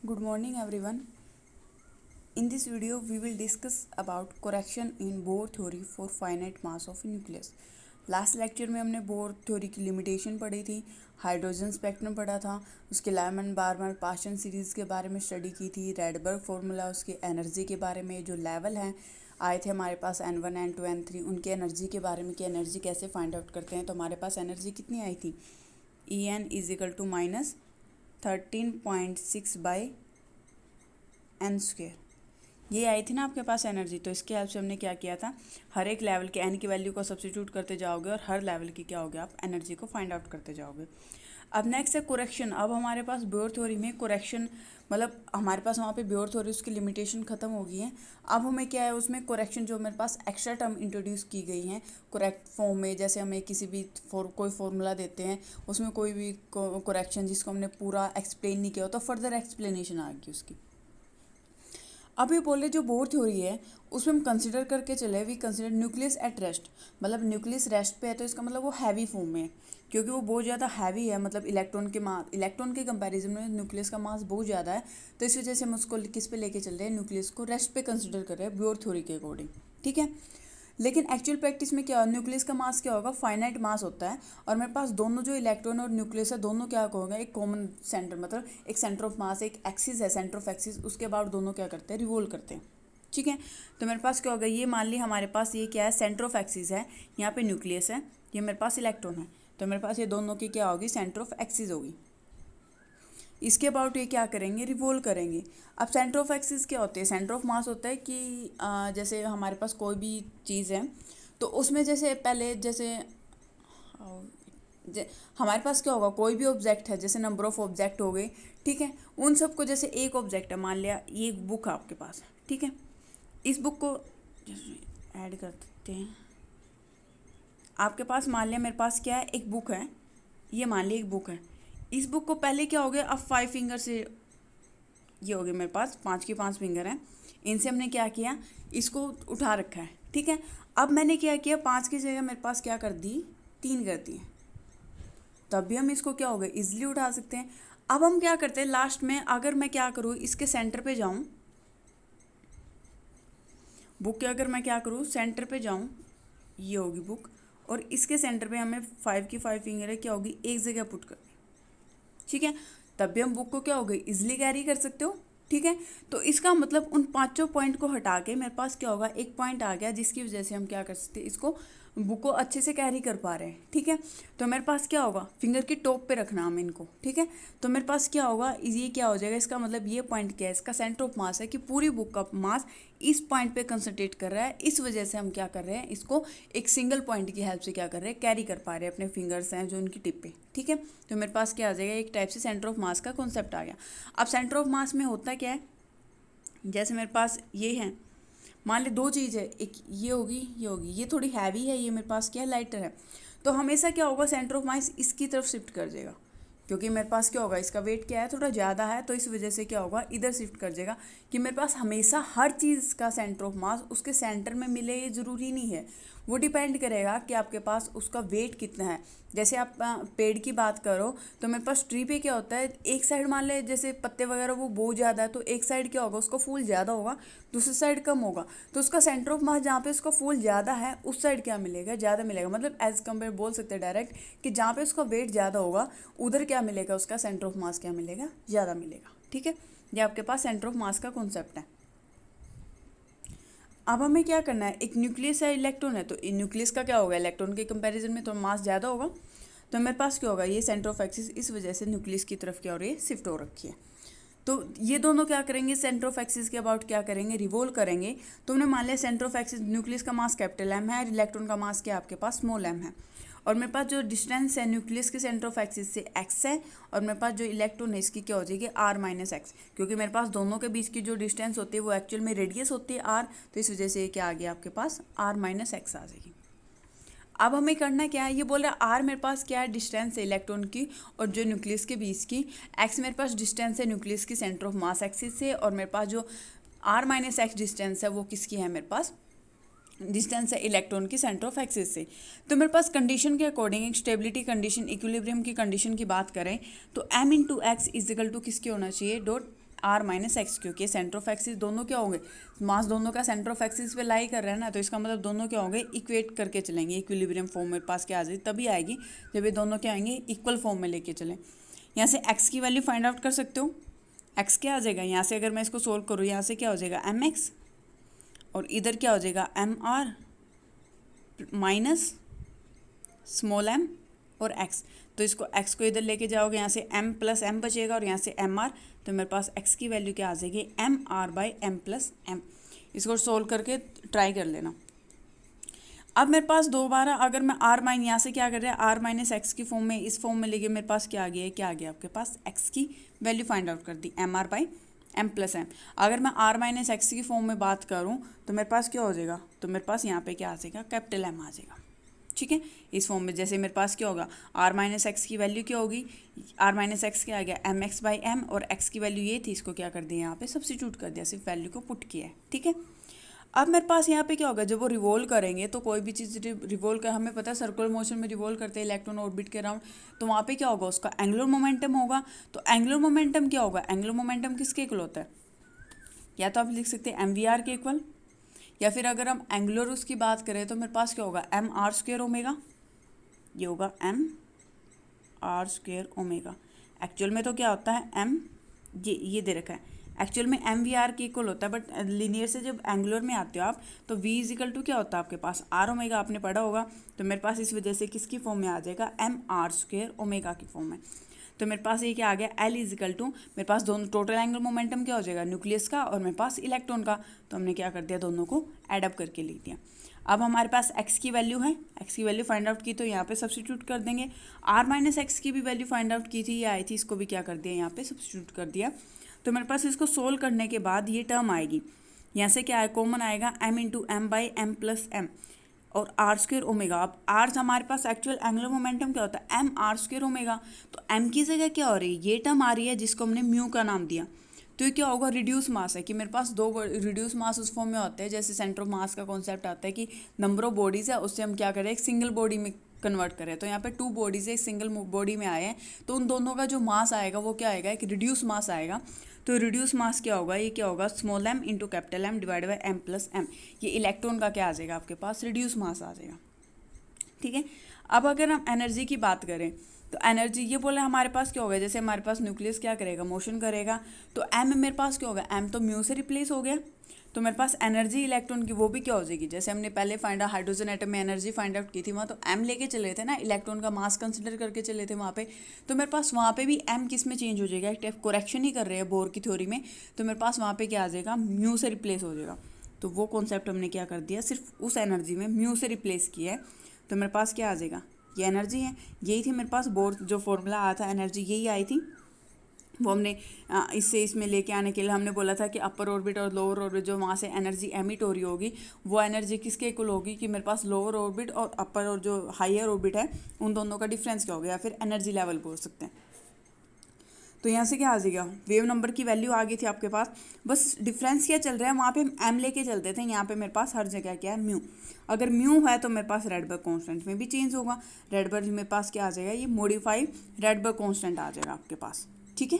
Good morning everyone. In this video we will discuss about correction in Bohr theory for finite mass of nucleus. Last lecture में हमने bore theory की limitation पढ़ी थी, hydrogen spectrum पढ़ा था, उसके Lyman barman Paschen series के बारे में स्टडी की थी, रेडबर्ग फार्मूला, उसकी एनर्जी के बारे में, जो लेवल हैं आए थे हमारे पास N1 N2 N3, उनके एनर्जी के बारे में कि एनर्जी कैसे फाइंड आउट करते हैं। तो हमारे पास एनर्जी कितनी आई थी, En इजिकल टू -13.6/n², ये आई थी ना आपके पास एनर्जी। तो इसके हेल्प से हमने क्या किया था, हर एक लेवल के एन की वैल्यू को सब्स्टिट्यूट करते जाओगे और हर लेवल की क्या होगे, आप एनर्जी को फाइंड आउट करते जाओगे। अब नेक्स्ट है कोरेक्शन। अब हमारे पास बोर थ्योरी में कोरेक्शन, मतलब हमारे पास वहाँ पे बोर थ्योरी उसकी लिमिटेशन ख़त्म हो गई है। अब हमें क्या है उसमें कोरेक्शन, जो मेरे पास एक्स्ट्रा टर्म इंट्रोड्यूस की गई हैं कोरेक्ट फॉर्म में, जैसे हमें किसी भी कोई फॉर्मूला देते हैं उसमें कोई भी कोरेक्शन जिसको हमने पूरा एक्सप्लेन नहीं किया हो तो फर्दर एक्सप्लेनेशन आ गई उसकी। अब ये बोले जो बोर थ्योरी है उसमें हम कंसिडर करके चले, we consider nucleus at rest, मतलब न्यूक्लियस रेस्ट पे है तो इसका मतलब वो हैवी फॉर्म में है, क्योंकि वो बहुत ज़्यादा हैवी है, मतलब इलेक्ट्रॉन के कंपैरिजन में न्यूक्लियस का मास बहुत ज़्यादा है। तो इस वजह से हम उसको किस पे लेके चल रहे हैं, न्यूक्लियस को रेस्ट पे कंसिडर कर रहे हैं बोर थ्योरी के अकॉर्डिंग, ठीक है। लेकिन एक्चुअल प्रैक्टिस में क्या, न्यूक्लियस का मास क्या होगा, फाइनाइट मास होता है, और मेरे पास दोनों जो इलेक्ट्रॉन और न्यूक्लियस है दोनों क्या होगा, एक कॉमन सेंटर, मतलब एक सेंटर ऑफ मास, एक एक्सिस है, सेंटर ऑफ एक्सिस, उसके बाद दोनों क्या करते हैं, रिवोल्व करते हैं, ठीक है। तो मेरे पास क्या होगा, ये मान ली हमारे पास ये क्या है, सेंटर ऑफ एक्सिस है, यहाँ पे न्यूक्लियस है, ये मेरे पास इलेक्ट्रॉन है, तो मेरे पास ये दोनों की क्या होगी, सेंटर ऑफ एक्सिस होगी। इसके अबाउट ये क्या करेंगे, रिवोल्व करेंगे। अब सेंटर ऑफ एक्सिस क्या होते हैं, सेंटर ऑफ मास होता है कि जैसे हमारे पास कोई भी चीज़ है तो उसमें जैसे पहले जैसे हमारे पास क्या होगा, कोई भी ऑब्जेक्ट है, जैसे नंबर ऑफ ऑब्जेक्ट हो गए, ठीक है, उन सबको जैसे एक ऑब्जेक्ट है, मान लिया ये एक बुक है आपके पास, ठीक है, इस बुक को ऐड कर देते हैं। आपके पास मान लिया मेरे पास क्या है, एक बुक है, ये मान लिया एक बुक है, इस बुक को पहले क्या हो गया, अब 5 फिंगर से ये हो गया मेरे पास 5 की 5 फिंगर हैं, इनसे हमने क्या किया, इसको उठा रखा है, ठीक है। अब मैंने क्या किया, 5 की जगह मेरे पास क्या कर दी, 3 कर दी, तब भी हम इसको क्या हो गया, ईजिली उठा सकते हैं। अब हम क्या करते हैं लास्ट में, अगर मैं क्या करूँ, इसके सेंटर पे जाऊँ, बुक के अगर मैं क्या करूँ सेंटर पे जाऊँ, ये होगी बुक, और इसके सेंटर पे हमें 5 की 5 फिंगर है, क्या होगी, एक जगह पुट कर, ठीक है, तब भी हम बुक को क्या हो गई, इजिली कैरी कर सकते हो, ठीक है। तो इसका मतलब उन पांचों पॉइंट को हटा के मेरे पास क्या होगा, एक पॉइंट आ गया जिसकी वजह से हम क्या कर सकते हैं, इसको बुक को अच्छे से कैरी कर पा रहे हैं, ठीक है। तो मेरे पास क्या होगा, फिंगर की टॉप पे रखना हम इनको, ठीक है। तो मेरे पास क्या होगा, ये क्या हो जाएगा, इसका मतलब ये पॉइंट क्या है, इसका सेंटर ऑफ मास है कि पूरी बुक का मास इस पॉइंट पे कंसंट्रेट कर रहा है, इस वजह से हम क्या कर रहे हैं, इसको एक सिंगल पॉइंट की हेल्प से क्या कर रहे हैं, कैरी कर पा रहे हैं, अपने फिंगर्स हैं जो उनकी टिप पे, ठीक है। तो मेरे पास क्या आ जाएगा, एक टाइप से सेंटर ऑफ मास का कॉन्सेप्ट आ गया। अब सेंटर ऑफ मास में होता क्या है, जैसे मेरे पास ये है, मान ली दो चीज़ है, एक ये होगी, ये थोड़ी हैवी है, ये मेरे पास क्या है, लाइटर है, तो हमेशा क्या होगा, सेंटर ऑफ मास इसकी तरफ शिफ्ट कर देगा, क्योंकि मेरे पास क्या होगा, इसका वेट क्या है, थोड़ा ज़्यादा है, तो इस वजह से क्या होगा, इधर शिफ्ट कर देगा, कि मेरे पास हमेशा हर चीज़ का सेंटर ऑफ मास उसके सेंटर में मिले, ये ज़रूरी नहीं है, वो डिपेंड करेगा कि आपके पास उसका वेट कितना है। जैसे आप पेड़ की बात करो तो मेरे पास ट्री पे क्या होता है, एक साइड मान ले जैसे पत्ते वगैरह वो बहुत ज़्यादा है, तो एक साइड क्या होगा, उसका फूल ज़्यादा होगा, दूसरी साइड कम होगा, तो उसका सेंटर ऑफ मास जहाँ पे उसका फूल ज़्यादा है उस साइड क्या मिलेगा, ज़्यादा मिलेगा, मतलब एज कम्पेयर बोल सकते हैं डायरेक्ट कि जहाँ पे उसका वेट ज़्यादा होगा उधर क्या मिलेगा, उसका सेंटर ऑफ मास क्या मिलेगा, ज़्यादा मिलेगा, ठीक है। ये आपके पास सेंटर ऑफ मास का कॉन्सेप्ट है। अब हमें क्या करना है, एक न्यूक्लियस है, इलेक्ट्रॉन है, तो न्यूक्लियस का क्या होगा, इलेक्ट्रॉन के कंपैरिजन में तो मास ज़्यादा होगा, तो मेरे पास क्या होगा, ये सेंटर ऑफ एक्सिस इस वजह से न्यूक्लियस की तरफ क्या हो रही है, शिफ्ट हो रखी है। तो ये दोनों क्या करेंगे, सेंटर ऑफ एक्सिस के अबाउट क्या करेंगे, रिवोल्व करेंगे। तो हमने मान लिया सेंटर ऑफ एक्सिस, न्यूक्लियस का मास कैपिटल एम है, इलेक्ट्रॉन का मास क्या आपके पास स्मॉल एम है, और मेरे पास जो डिस्टेंस है न्यूक्लियस के सेंटर ऑफ एक्सिस से एक्स है, और मेरे पास जो इलेक्ट्रॉन है इसकी क्या हो जाएगी, आर माइनस एक्स, क्योंकि मेरे पास दोनों के बीच की जो डिस्टेंस होती है वो एक्चुअल में रेडियस होती है आर, तो इस वजह से ये क्या आ गया आपके पास, आर माइनस एक्स आ जाएगी। अब हमें करना क्या है, ये बोल रहा है आर मेरे पास क्या है, डिस्टेंस है इलेक्ट्रॉन की और जो न्यूक्लियस के बीच की, एक्स मेरे पास डिस्टेंस है न्यूक्लियस की सेंटर ऑफ मास एक्सिस से, और मेरे पास जो आर माइनस एक्स डिस्टेंस है वो किसकी है, मेरे पास डिस्टेंस है इलेक्ट्रॉन की सेंटर ऑफ एक्सिस से। तो मेरे पास कंडीशन के अकॉर्डिंग एक स्टेबिलिटी कंडीशन, इक्विलिब्रियम की कंडीशन की बात करें तो m into X equal to किसके होना चाहिए, डॉट आर माइनस एक्स, क्योंकि सेंटर ऑफ एक्सिस दोनों क्या होंगे, मास दोनों का सेंटर ऑफ एक्सिस पे लाई कर रहा है ना, तो इसका मतलब दोनों क्या होंगे, इक्वेट करके चलेंगे, इक्विलिब्रियम फॉर्म मेरे पास क्या आ जाएगी, तभी आएगी जब ये दोनों क्या आएंगे, इक्वल फॉर्म में लेके चलें। यहाँ से एक्स की वैल्यू फाइंड आउट कर सकते हो, एक्स क्या आ जाएगा, यहाँ से अगर मैं इसको सोल्व करूँ, यहाँ से क्या हो जाएगा एम एक्स, और इधर क्या हो जाएगा M R minus small M और एक्स। तो इसको एक्स को इधर लेके जाओगे, यहाँ से एम प्लस एम बचेगा और यहाँ से एम आर, तो मेरे पास एक्स की वैल्यू क्या आ जाएगी, M R by M plus M. इसको सोल्व करके ट्राई कर लेना। अब मेरे पास दोबारा अगर मैं आर माइन यहाँ से क्या कर रहा है, आर माइनस एक्स की फॉर्म में, इस फॉर्म में लेके मेरे पास क्या आ गया है, क्या आ गया आपके पास, एक्स की वैल्यू फाइंड आउट कर दी, M R by M plus M. अगर मैं आर माइनस एक्स की फॉर्म में बात करूँ तो मेरे पास क्या हो जाएगा, तो मेरे पास यहाँ पे क्या आ जाएगा, कैपिटल एम आ जाएगा। ठीक है, इस फॉर्म में जैसे मेरे पास क्या होगा, आर माइनस एक्स की वैल्यू क्या होगी, आर माइनस एक्स क्या आ गया, एम एक्स बाई एम, और एक्स की वैल्यू ये थी, इसको क्या कर दिया यहाँ पे सब्स्टिट्यूट कर दिया, सिर्फ वैल्यू को पुट किया है। ठीक है, अब मेरे पास यहाँ पे क्या होगा, जब वो रिवॉल्व करेंगे तो कोई भी चीज़ रिवॉल्व कर, हमें पता है सर्कुलर मोशन में रिवॉल्व करते हैं इलेक्ट्रॉन ऑर्बिट के अराउंड, तो वहाँ पे क्या होगा, उसका एंगुलर मोमेंटम होगा। तो एंगुलर मोमेंटम क्या होगा, एंगुलर मोमेंटम किसके इक्वल होता है, या तो आप लिख सकते हैं एम वी आर के इक्वल, या फिर अगर हम एंगुलर उसकी बात करें तो मेरे पास क्या होगा, एम आर स्क्वेयर ओमेगा, ये होगा M R square omega. Actual में तो क्या होता है एम, ये दे रखा है, एक्चुअल में एम वी आर के इक्वल होता है, बट लीनियर से जब एंगुलर में आते हो आप तो वी इज इक्वल टू क्या होता है आपके पास, आर ओमेगा, आपने पढ़ा होगा। तो मेरे पास इस वजह से किसकी फॉर्म में आ जाएगा, एम आर स्क्वेयर ओमेगा की फॉर्म में। तो मेरे पास ये क्या आ गया, एल इज इक्वल टू, मेरे पास दोनों टोटल एंगुलर मोमेंटम क्या हो जाएगा, न्यूक्लियस का और मेरे पास इलेक्ट्रॉन का, तो हमने क्या कर दिया, दोनों को एड अप करके लिख दिया। अब हमारे पास x की वैल्यू है, x की वैल्यू फाइंड आउट की तो यहाँ पे सब्स्टिट्यूट कर देंगे, r माइनस एक्स की भी वैल्यू फाइंड आउट की थी, ये आई थी, इसको भी क्या कर दिया, यहाँ पे सब्स्टिट्यूट कर दिया। तो मेरे पास इसको सोल्व करने के बाद ये टर्म आएगी, यहाँ से क्या है, कॉमन आएगा m into M by M plus M और आर स्क्वेयर ओमेगा। अब आर हमारे पास एक्चुअल एंगुलर मोमेंटम क्या होता है, एम आर स्क्वेयर ओमेगा, तो एम की जगह क्या हो रही है, ये टर्म आ रही है जिसको हमने म्यू का नाम दिया। तो ये क्या होगा, रिड्यूस मास है, कि मेरे पास दो रिड्यूस मास उस फॉर्म में होते हैं, जैसे सेंटर ऑफ मास का कॉन्सेप्ट आता है कि नंबर ऑफ बॉडीज़ है, उससे हम क्या करें, एक सिंगल बॉडी में कन्वर्ट करें। तो यहाँ पे टू बॉडीज एक सिंगल बॉडी में आए हैं, तो उन दोनों का जो मास आएगा वो क्या आएगा, एक रिड्यूस मास आएगा। तो रिड्यूस मास क्या होगा, ये क्या होगा, small M into capital M divide by M plus M. ये इलेक्ट्रॉन का क्या आ जाएगा आपके पास, रिड्यूस मास आ जाएगा। ठीक है, अब अगर हम एनर्जी की बात करें तो एनर्जी ये बोले हमारे पास क्या होगा, जैसे हमारे पास न्यूक्लियस क्या करेगा, मोशन करेगा, तो एम मेरे पास क्या होगा, एम तो म्यू से रिप्लेस हो गया, तो मेरे पास एनर्जी इलेक्ट्रॉन की वो भी क्या हो जाएगी, जैसे हमने पहले फाइंड आउट हाइड्रोजन एटम में एनर्जी फाइंड आउट की थी, वहाँ तो एम लेके चले थे ना, इलेक्ट्रॉन का मास कंसिडर करके चले थे वहाँ पे, तो मेरे पास वहाँ पे भी एम किस में चेंज हो जाएगा, एक कोरेक्शन ही कर रहे हैं बोर की थ्योरी में, तो मेरे पास वहाँ पे क्या आ जाएगा, म्यू से रिप्लेस हो जाएगा। तो वो कॉन्सेप्ट हमने क्या कर दिया, सिर्फ उस एनर्जी में म्यू से रिप्लेस किया है, तो मेरे पास क्या आ जाएगा, ये एनर्जी है, यही थी मेरे पास बोर जो फॉर्मूला आया था, एनर्जी यही आई थी। वो हमने इससे इसमें लेके आने के लिए हमने बोला था कि अपर ऑर्बिट और लोअर ऑर्बिट जो वहाँ से एनर्जी एमिट हो रही होगी, वो एनर्जी किसके इक्वल होगी, कि मेरे पास लोअर ऑर्बिट और अपर और जो हायर ऑर्बिट है उन दोनों का डिफरेंस क्या होगा, या फिर एनर्जी लेवल बोल सकते हैं। तो यहाँ से क्या आ जाएगा, वेव नंबर की वैल्यू आ गई थी आपके पास, बस डिफरेंस क्या चल रहा है, वहाँ पे हम एम लेके चलते थे, यहाँ पे मेरे पास हर जगह क्या है, म्यू। अगर म्यू है तो मेरे पास रेडबर्ग कांस्टेंट में भी चेंज होगा, रेडबर्ग मेरे पास क्या आ जाएगा, ये मॉडिफाइड रेडबर्ग कांस्टेंट आ जाएगा आपके पास। ठीक है।